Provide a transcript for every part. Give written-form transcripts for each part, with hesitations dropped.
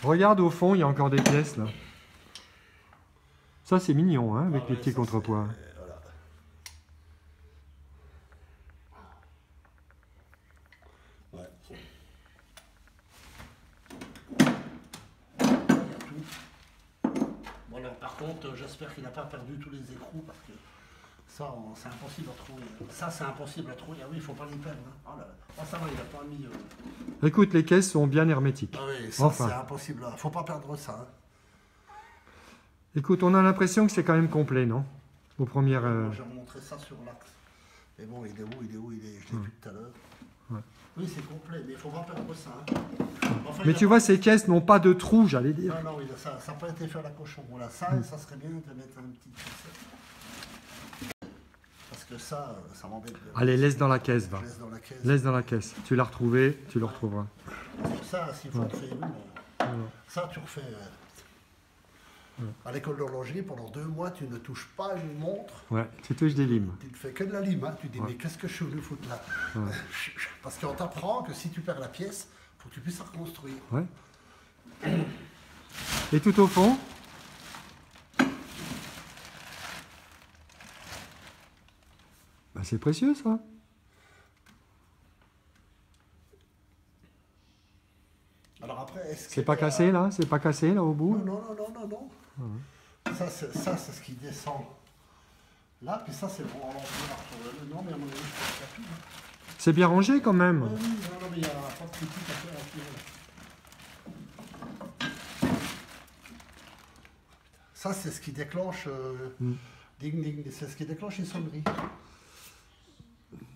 Regarde au fond, il y a encore des pièces là. Ça c'est mignon, hein, avec Ah les ouais, petits ça, contrepoids. voilà. Ouais. Il y a tout. Bon alors par contre, j'espère qu'il n'a pas perdu tous les écrous parce que ça, c'est impossible à trouver. Ça, c'est impossible à trouver. Ah oui, il ne faut pas les perdre. Hein. Oh là là. Oh, ça va, il n'a pas mis... Écoute, les caisses sont bien hermétiques. Ah oui, ça, Enfin. c'est impossible. Il ne faut pas perdre ça. Hein. Écoute, on a l'impression que c'est quand même complet, non? Aux premières... Moi, j'ai remontré ça sur l'axe. Mais bon, il est où? Je l'ai vu tout à l'heure. Ouais. Oui, c'est complet, mais il ne faut pas perdre ça. Hein. Enfin, Mais tu vois, ces caisses n'ont pas de trous, j'allais dire. Non, non, ça n'a pas été fait à la cochon. Voilà, ça, ça serait bien de mettre un petit truc. Parce que ça m'embête. Allez, laisse dans la caisse, va. Laisse dans la caisse. Laisse dans la caisse. Tu l'as retrouvé, tu le retrouveras. Ça, s'il faut refaire une, ça, tu refais. À l'école d'horlogerie, pendant 2 mois, tu ne touches pas une montre. Ouais, tu touches des limes. Tu ne fais que de la lime. Hein. Tu dis, mais qu'est-ce que je suis venu foutre là? Parce qu'on t'apprend que si tu perds la pièce, il faut que tu puisses la reconstruire. Ouais. Et tout au fond? Bah, c'est précieux, ça. Alors après, C'est pas cassé, là? C'est pas cassé, là, au bout? Non. Ça, c'est ce qui descend. Là, puis ça, c'est bon. Non, mais à mon avis, je pense qu'il y a tout. Hein. C'est bien rangé, quand même. Oui, non, mais il n'y a pas de critique à faire à faire. Ça, c'est ce qui déclenche... ding, ding, c'est ce qui déclenche une sonnerie.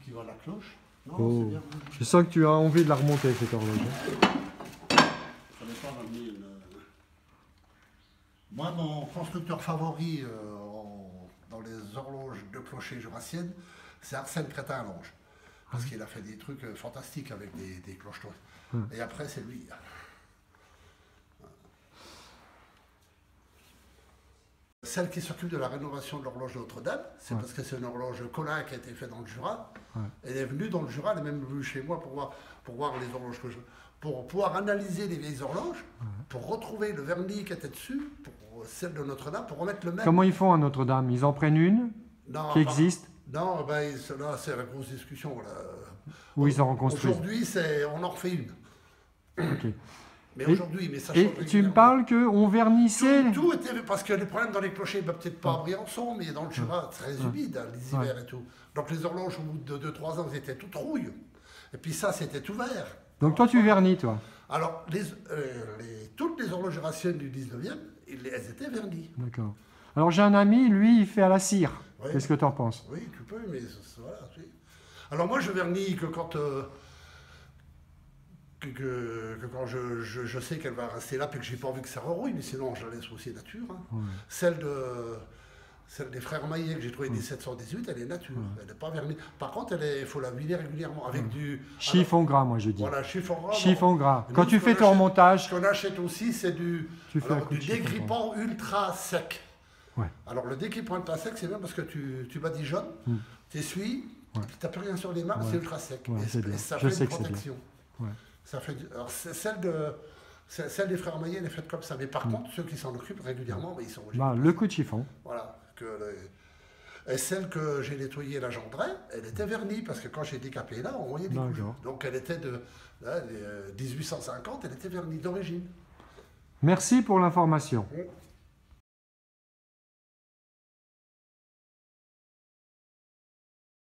Qui va à la cloche. Non, Oh. c'est bien. Je sens que tu as envie de la remonter, cette horloge. Il fallait pas ramener une... Moi, mon constructeur favori dans les horloges de clocher jurassiennes, c'est Arsène Crétin-Lange. Parce qu'il a fait des trucs fantastiques avec des cloches. Et après, c'est lui. Celle qui s'occupe de la rénovation de l'horloge de Notre-Dame, c'est parce que c'est une horloge Collin qui a été faite dans le Jura. Elle est venue dans le Jura, elle est même venue chez moi pour voir les horloges que je... Pour pouvoir analyser les vieilles horloges, pour retrouver le vernis qui était dessus, pour celle de Notre-Dame, pour remettre le même. Comment ils font à Notre-Dame? Ils en prennent une qui existe? Non, ben, là, c'est la grosse discussion. Là. Ou ils en reconstruisent? Aujourd'hui, on en refait une. Ok. Mais aujourd'hui, mais ça change Et tu me régulièrement. parles qu'on vernissait? Tout était... Parce que les problèmes dans les clochers, ben, peut-être pas à Briançon, mais dans le Jura, très humide, hein, les hivers et tout. Donc les horloges, au bout de 2-3 ans, elles étaient toutes rouilles. Et puis ça, c'était tout vert. Donc toi, tu vernis, toi? Alors, toutes les horloges jurassiennes du 19e, elles étaient vernies. D'accord. Alors j'ai un ami, lui, il fait à la cire. Oui. Qu'est-ce que tu en penses? Oui, tu peux, mais voilà. Alors moi, je vernis que quand... que quand je sais qu'elle va rester là, puis que j'ai pas envie que ça rerouille, mais sinon je la laisse aussi nature. Hein. Celle des frères Maillet que j'ai trouvé des 718, elle est nature, elle n'est pas vernie. Par contre, il faut la huiler régulièrement avec du... Chiffon gras, moi je dis. Voilà, chiffon gras. Chiffon gras. Quand Nous, tu fais ton remontage... Ce qu'on achète aussi, c'est du dégrippant ultra sec. Ouais. Alors le dégrippant ultra sec, c'est bien parce que tu badigeonnes, tu essuies, tu n'as plus rien sur les mains, c'est ultra sec. Ouais, et ça je fait sais une que c'est bien. protection. Ouais. Ça fait alors celle des frères Maillet, elle est faite comme ça. Mais par contre, ceux qui s'en occupent régulièrement, ils sont obligés. Bah, le coup de chiffon. Voilà. Et celle que j'ai nettoyée, la Gendray, elle était vernie, parce que quand j'ai décapé là, on voyait des couches. Donc elle était de 1850, elle était vernie d'origine. Merci pour l'information.